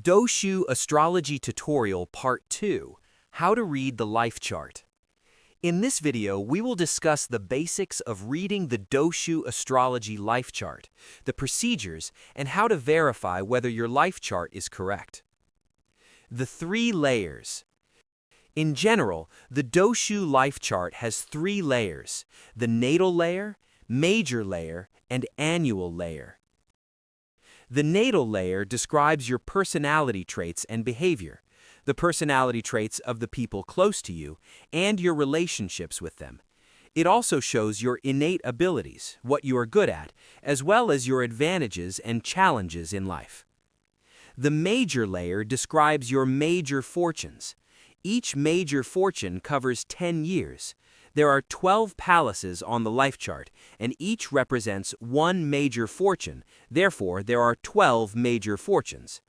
Doushu Astrology Tutorial Part 2, How to Read the Life Chart. In this video, we will discuss the basics of reading the Doushu Astrology Life Chart, the procedures, and how to verify whether your life chart is correct. The 3 layers. In general, the Doushu Life Chart has 3 layers: the Natal Layer, Major Layer, and Annual Layer. The Natal Layer describes your personality traits and behavior, the personality traits of the people close to you, and your relationships with them. It also shows your innate abilities, what you are good at, as well as your advantages and challenges in life. The Major Layer describes your major fortunes. Each major fortune covers 10 years. There are 12 palaces on the life chart, and each represents one major fortune. Therefore, there are 12 major fortunes.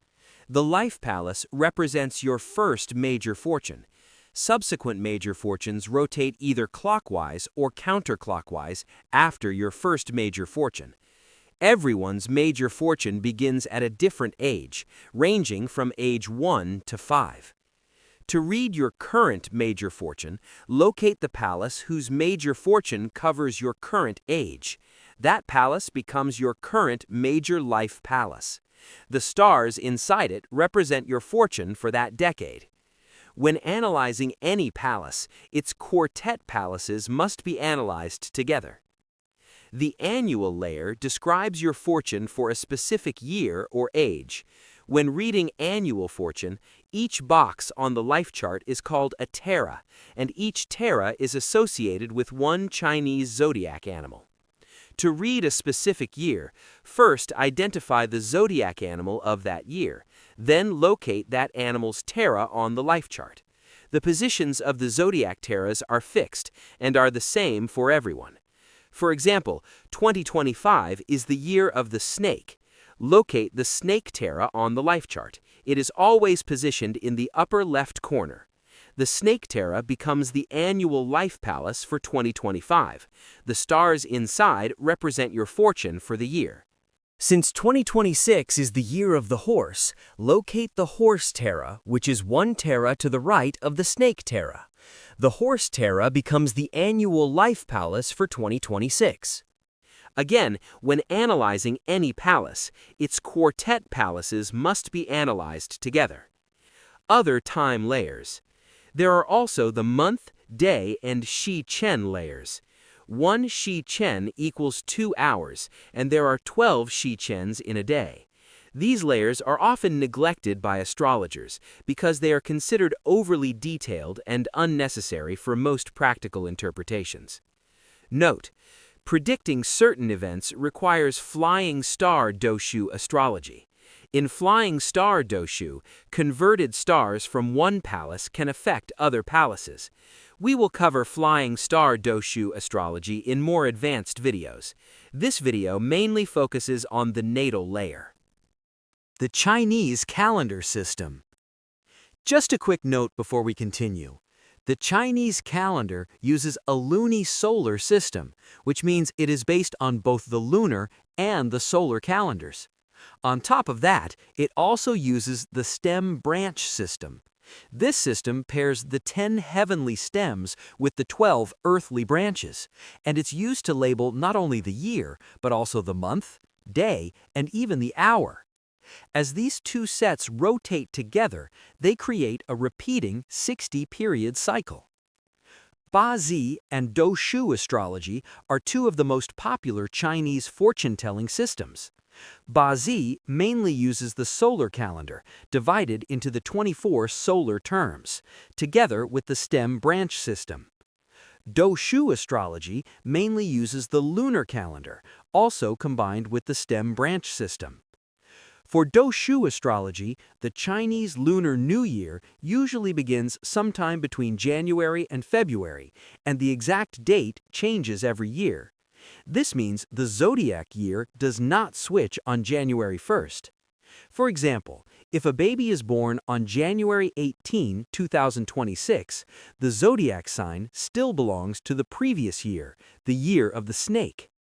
The life palace represents your first major fortune. Subsequent major fortunes rotate either clockwise or counterclockwise after your first major fortune. Everyone's major fortune begins at a different age, ranging from age 1 to 5. To read your current major fortune, locate the palace whose major fortune covers your current age. That palace becomes your current major life palace. The stars inside it represent your fortune for that decade. When analyzing any palace, its quartet palaces must be analyzed together. The Annual Layer describes your fortune for a specific year or age. When reading annual fortune, each box on the life chart is called a terra, and each terra is associated with one Chinese zodiac animal. To read a specific year, first identify the zodiac animal of that year, then locate that animal's terra on the life chart. The positions of the zodiac terras are fixed and are the same for everyone. For example, 2025 is the year of the snake. Locate the snake terra on the life chart. It is always positioned in the upper left corner. The snake terra becomes the annual life palace for 2025. The stars inside represent your fortune for the year. Since 2026 is the year of the horse, locate the horse terra, which is one terra to the right of the snake terra. The horse terra becomes the annual life palace for 2026. Again, when analyzing any palace, its quartet palaces must be analyzed together. Other time layers. There are also the month, day, and Shi-Chen layers. 1 Shi-Chen equals 2 hours, and there are 12 Shi-Chens in a day. These layers are often neglected by astrologers because they are considered overly detailed and unnecessary for most practical interpretations. Note: predicting certain events requires Flying Star Doushu Astrology. In Flying Star Doushu, converted stars from one palace can affect other palaces. We will cover Flying Star Doushu Astrology in more advanced videos. This video mainly focuses on the Natal Layer. The Chinese calendar system. Just a quick note before we continue. The Chinese calendar uses a luni-solar system, which means it is based on both the lunar and the solar calendars. On top of that, it also uses the stem-branch system. This system pairs the 10 heavenly stems with the 12 earthly branches, and it's used to label not only the year, but also the month, day, and even the hour. As these two sets rotate together, they create a repeating 60-period cycle. Bazi and Doushu astrology are two of the most popular Chinese fortune-telling systems. Bazi mainly uses the solar calendar, divided into the 24 solar terms, together with the stem-branch system. Doushu astrology mainly uses the lunar calendar, also combined with the stem-branch system. For Doushu astrology, the Chinese Lunar New Year usually begins sometime between January and February, and the exact date changes every year. This means the zodiac year does not switch on January 1st. For example, if a baby is born on January 18, 2026, the zodiac sign still belongs to the previous year, the year of the snake.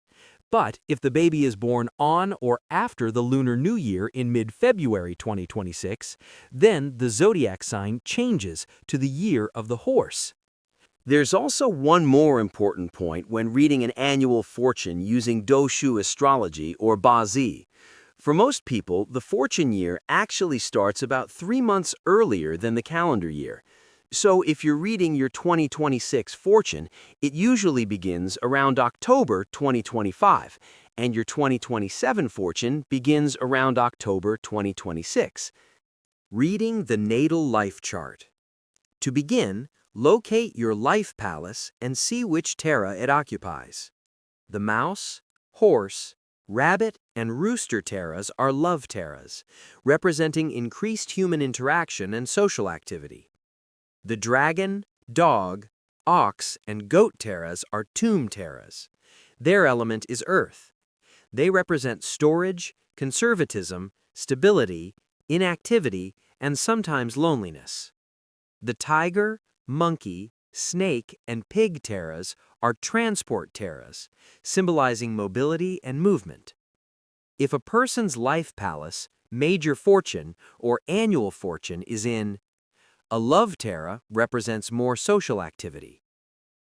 But if the baby is born on or after the Lunar New Year in mid-February 2026, then the zodiac sign changes to the year of the horse. There's also one more important point when reading an annual fortune using Doushu Astrology or Bazi. For most people, the fortune year actually starts about 3 months earlier than the calendar year. So if you're reading your 2026 fortune, it usually begins around October 2025, and your 2027 fortune begins around October 2026. Reading the Natal Life Chart. To begin, locate your life palace and see which terra it occupies. The mouse, horse, rabbit, and rooster terras are love terras, representing increased human interaction and social activity. The dragon, dog, ox, and goat terras are tomb terras. Their element is earth. They represent storage, conservatism, stability, inactivity, and sometimes loneliness. The tiger, monkey, snake, and pig terras are transport terras, symbolizing mobility and movement. If a person's life palace, major fortune, or annual fortune is in a love terra represents more social activity.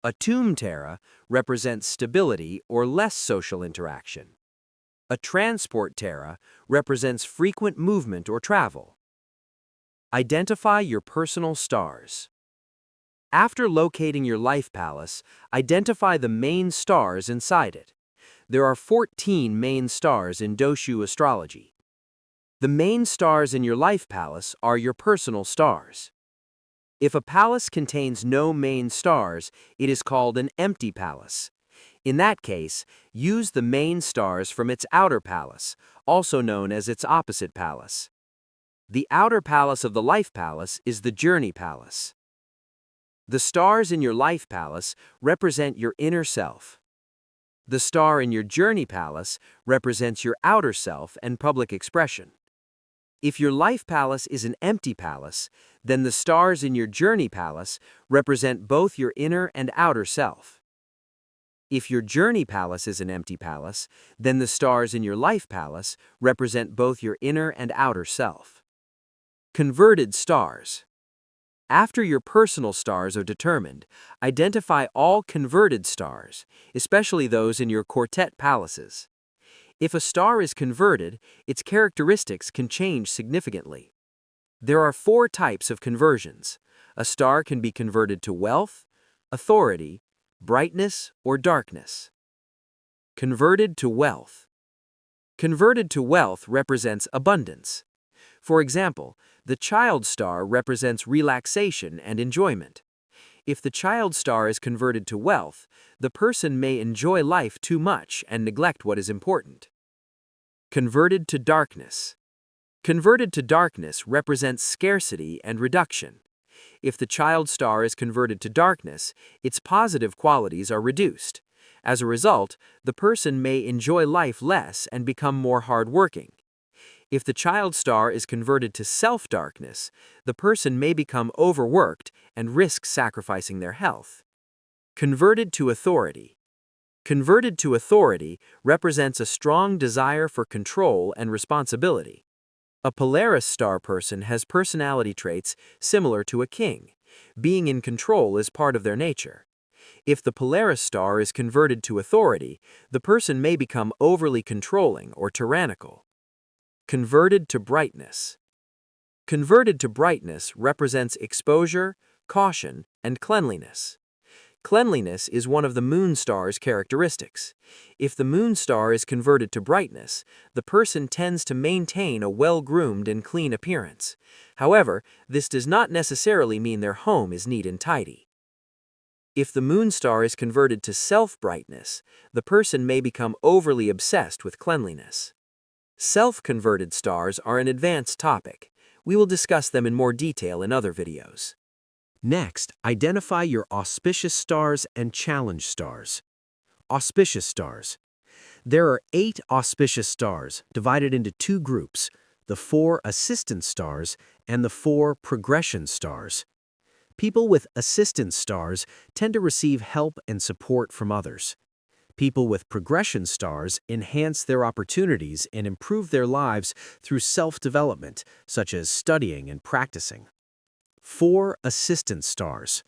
A tomb terra represents stability or less social interaction. A transport terra represents frequent movement or travel. Identify your personal stars. After locating your life palace, identify the main stars inside it. There are 14 main stars in Doushu astrology. The main stars in your life palace are your personal stars. If a palace contains no main stars, it is called an empty palace. In that case, use the main stars from its outer palace, also known as its opposite palace. The outer palace of the life palace is the journey palace. The stars in your life palace represent your inner self. The star in your journey palace represents your outer self and public expression. If your life palace is an empty palace, then the stars in your journey palace represent both your inner and outer self. If your journey palace is an empty palace, then the stars in your life palace represent both your inner and outer self. Converted stars. After your personal stars are determined, identify all converted stars, especially those in your Quartet palaces. If a star is converted, its characteristics can change significantly. There are 4 types of conversions. A star can be converted to wealth, authority, brightness, or darkness. Converted to wealth. Converted to wealth represents abundance. For example, the child star represents relaxation and enjoyment. If the child star is converted to wealth, the person may enjoy life too much and neglect what is important. Converted to darkness. Converted to darkness represents scarcity and reduction. If the child star is converted to darkness, its positive qualities are reduced. As a result, the person may enjoy life less and become more hardworking. If the child star is converted to self-darkness, the person may become overworked and risk sacrificing their health. Converted to authority. Converted to authority represents a strong desire for control and responsibility. A Polaris star person has personality traits similar to a king. Being in control is part of their nature. If the Polaris star is converted to authority, the person may become overly controlling or tyrannical. Converted to brightness. Converted to brightness represents exposure, caution, and cleanliness. Cleanliness is one of the moon star's characteristics. If the moon star is converted to brightness, the person tends to maintain a well-groomed and clean appearance. However, this does not necessarily mean their home is neat and tidy. If the moon star is converted to self-brightness, the person may become overly obsessed with cleanliness. Self-converted stars are an advanced topic. We will discuss them in more detail in other videos. Next, identify your auspicious stars and challenge stars. Auspicious stars. There are 8 auspicious stars divided into 2 groups, the 4 assistant stars and the 4 progression stars. People with assistant stars tend to receive help and support from others. People with progression stars enhance their opportunities and improve their lives through self-development, such as studying and practicing. 4 assistant stars: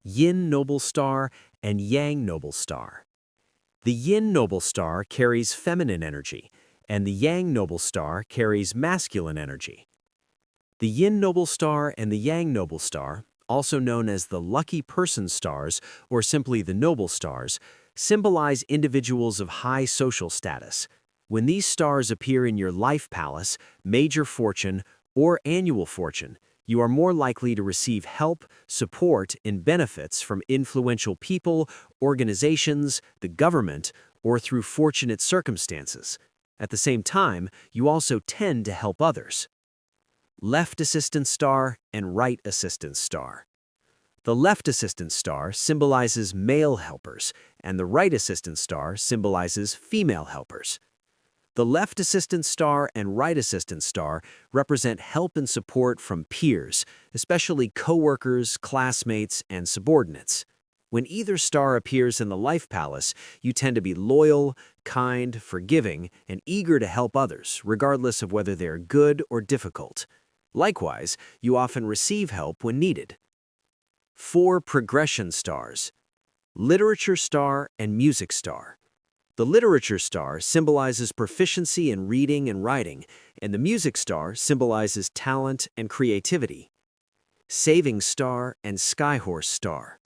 Yin noble star and Yang noble star. The Yin noble star carries feminine energy, and the Yang noble star carries masculine energy. The Yin noble star and the Yang noble star, also known as the lucky person stars or simply the noble stars, symbolize individuals of high social status. When these stars appear in your life palace, major fortune, or annual fortune, you are more likely to receive help, support, and benefits from influential people, organizations, the government, or through fortunate circumstances. At the same time, you also tend to help others. Left assistant star and right assistant star. The left assistant star symbolizes male helpers, and the right assistant star symbolizes female helpers. The left assistant star and right assistant star represent help and support from peers, especially coworkers, classmates, and subordinates. When either star appears in the life palace, you tend to be loyal, kind, forgiving, and eager to help others, regardless of whether they're good or difficult. Likewise, you often receive help when needed. 4 progression stars: literature star and music star. The literature star symbolizes proficiency in reading and writing, and the music star symbolizes talent and creativity. Saving star and skyhorse star.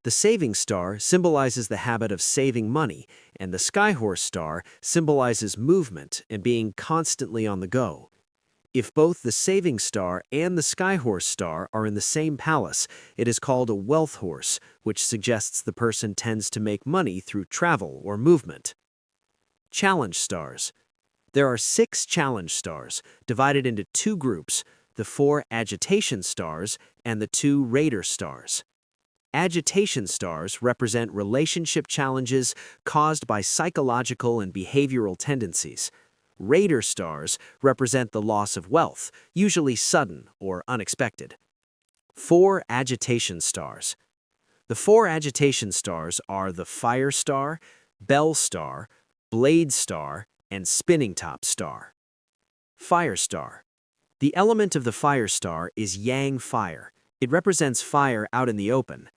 The saving star symbolizes the habit of saving money, and the skyhorse star symbolizes movement and being constantly on the go. If both the saving star and the skyhorse star are in the same palace, it is called a wealth horse, which suggests the person tends to make money through travel or movement. Challenge stars. There are 6 challenge stars, divided into 2 groups, the 4 agitation stars and the 2 raider stars. Agitation stars represent relationship challenges caused by psychological and behavioral tendencies. Raider stars represent the loss of wealth, usually sudden or unexpected. 4 agitation stars. The 4 agitation stars are the fire star, bell star, blade star, and spinning top star. Fire star. The element of the fire star is yang fire. It represents fire out in the open.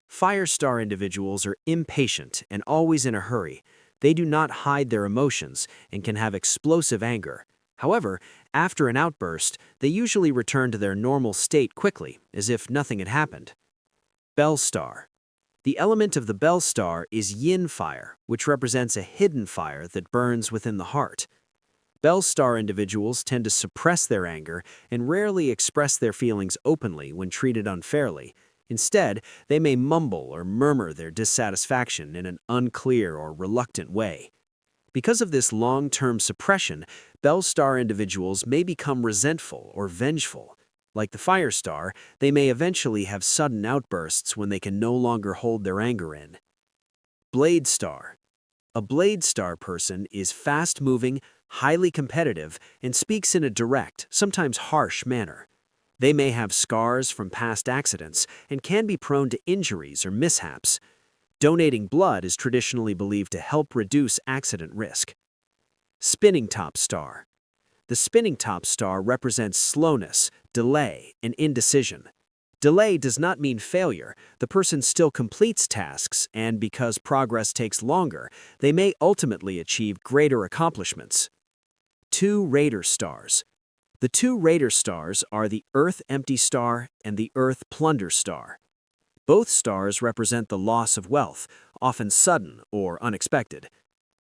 Fire star individuals are impatient and always in a hurry. They do not hide their emotions and can have explosive anger. However, after an outburst, they usually return to their normal state quickly, as if nothing had happened. Bell star. The element of the bell star is yin fire, which represents a hidden fire that burns within the heart. Bell star individuals tend to suppress their anger and rarely express their feelings openly when treated unfairly. Instead, they may mumble or murmur their dissatisfaction in an unclear or reluctant way. Because of this long-term suppression, Bell star individuals may become resentful or vengeful. Like the fire star, they may eventually have sudden outbursts when they can no longer hold their anger in. Blade star. A blade star person is fast-moving, highly competitive, and speaks in a direct, sometimes harsh manner. They may have scars from past accidents and can be prone to injuries or mishaps. Donating blood is traditionally believed to help reduce accident risk. Spinning top star. The spinning top star represents slowness, delay, and indecision. Delay does not mean failure. The person still completes tasks, and because progress takes longer, they may ultimately achieve greater accomplishments. 2 raider stars. The 2 raider stars are the Earth Empty Star and the Earth Plunder Star. Both stars represent the loss of wealth, often sudden or unexpected.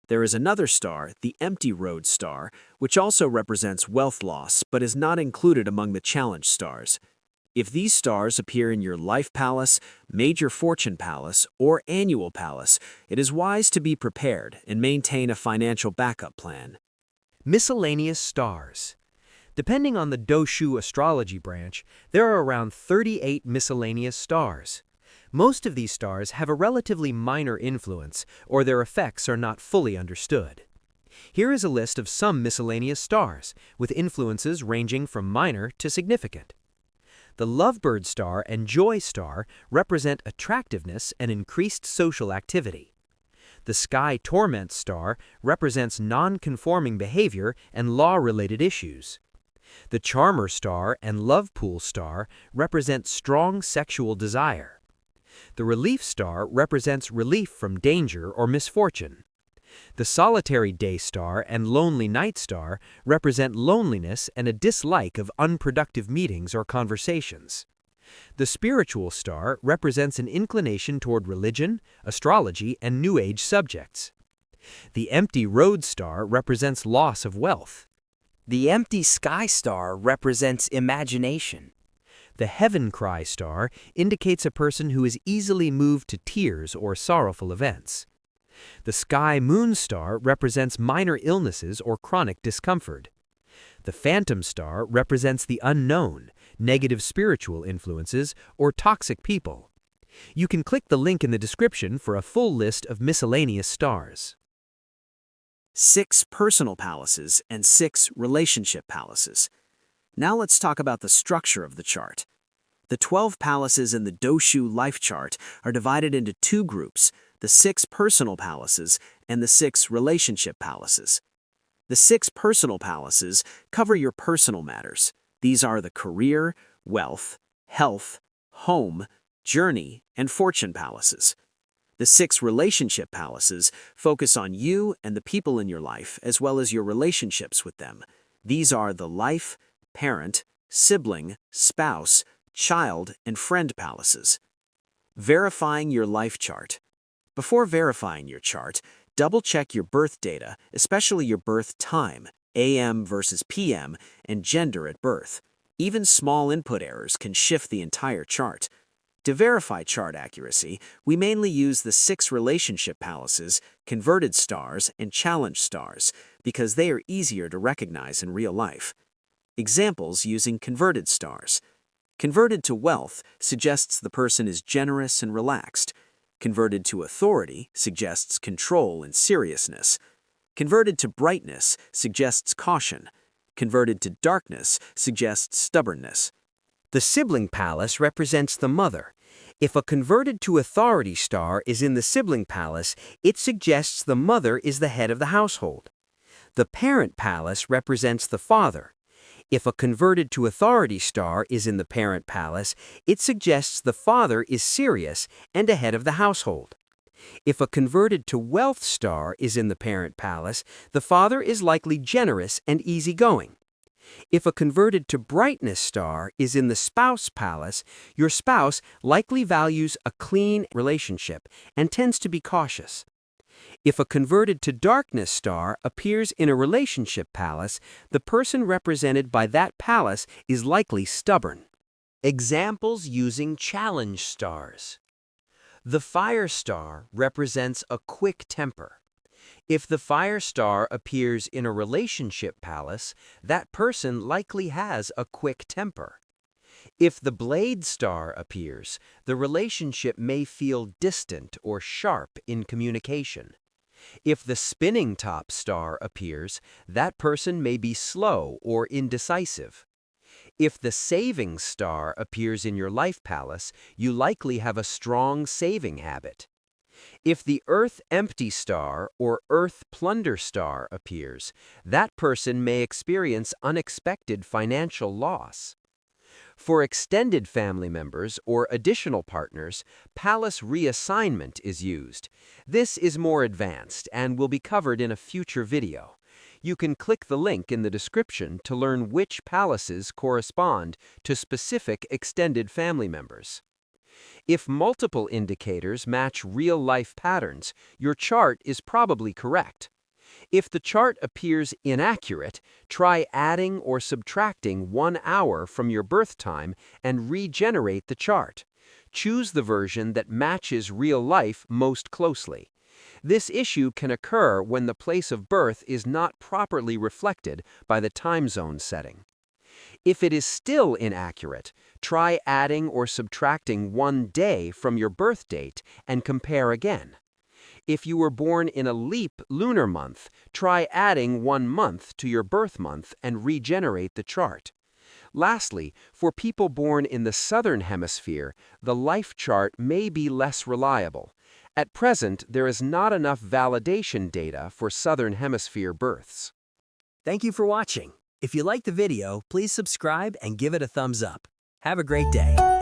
There is another star, the Empty Road Star, which also represents wealth loss but is not included among the challenge stars. If these stars appear in your life palace, major fortune palace, or annual palace, it is wise to be prepared and maintain a financial backup plan. Miscellaneous stars. Depending on the Doushu astrology branch, there are around 38 miscellaneous stars. Most of these stars have a relatively minor influence, or their effects are not fully understood. Here is a list of some miscellaneous stars, with influences ranging from minor to significant. The Lovebird star and Joy star represent attractiveness and increased social activity. The sky torment star represents non-conforming behavior and law-related issues. The charmer star and love pool star represent strong sexual desire. The relief star represents relief from danger or misfortune. The solitary day star and lonely night star represent loneliness and a dislike of unproductive meetings or conversations. The spiritual star represents an inclination toward religion, astrology, and New Age subjects. The empty road star represents loss of wealth. The empty sky star represents imagination. The heaven cry star indicates a person who is easily moved to tears or sorrowful events. The sky moon star represents minor illnesses or chronic discomfort. The phantom star represents the unknown, negative spiritual influences, or toxic people. You can click the link in the description for a full list of miscellaneous stars. 6 personal palaces and 6 relationship palaces. Now let's talk about the structure of the chart. The 12 palaces in the Doushu Life Chart are divided into 2 groups, the 6 personal palaces and the 6 relationship palaces. The 6 personal palaces cover your personal matters. These are the career, wealth, health, home, journey, and fortune palaces. The 6 relationship palaces focus on you and the people in your life, as well as your relationships with them. These are the life, parent, sibling, spouse, child, and friend palaces. Verifying your life chart. Before verifying your chart, double-check your birth data, especially your birth time, AM versus PM, and gender at birth. Even small input errors can shift the entire chart. To verify chart accuracy, we mainly use the 6 relationship palaces, converted stars, and challenge stars, because they are easier to recognize in real life. Examples using converted stars. Converted to wealth suggests the person is generous and relaxed. Converted to authority suggests control and seriousness. Converted to brightness suggests caution. Converted to darkness suggests stubbornness. The sibling palace represents the mother. If a converted to authority star is in the sibling palace, it suggests the mother is the head of the household. The parent palace represents the father. If a converted to authority star is in the parent palace, it suggests the father is serious and a head of the household. If a converted to wealth star is in the parent palace, the father is likely generous and easygoing. If a converted to brightness star is in the spouse palace, your spouse likely values a clean relationship and tends to be cautious. If a converted to darkness star appears in a relationship palace, the person represented by that palace is likely stubborn. Examples using challenge stars. The fire star represents a quick temper. If the fire star appears in a relationship palace, that person likely has a quick temper. If the blade star appears, the relationship may feel distant or sharp in communication. If the spinning top star appears, that person may be slow or indecisive. If the saving star appears in your life palace, you likely have a strong saving habit. If the Earth empty star or Earth plunder star appears, that person may experience unexpected financial loss. For extended family members or additional partners, palace reassignment is used. This is more advanced and will be covered in a future video. You can click the link in the description to learn which palaces correspond to specific extended family members. If multiple indicators match real-life patterns, your chart is probably correct. If the chart appears inaccurate, try adding or subtracting 1 hour from your birth time and regenerate the chart. Choose the version that matches real life most closely. This issue can occur when the place of birth is not properly reflected by the time zone setting. If it is still inaccurate, try adding or subtracting 1 day from your birth date and compare again. If you were born in a leap lunar month, try adding 1 month to your birth month and regenerate the chart. Lastly, for people born in the southern hemisphere, the life chart may be less reliable. At present, there is not enough validation data for Southern Hemisphere births. Thank you for watching. If you liked the video, please subscribe and give it a thumbs up. Have a great day.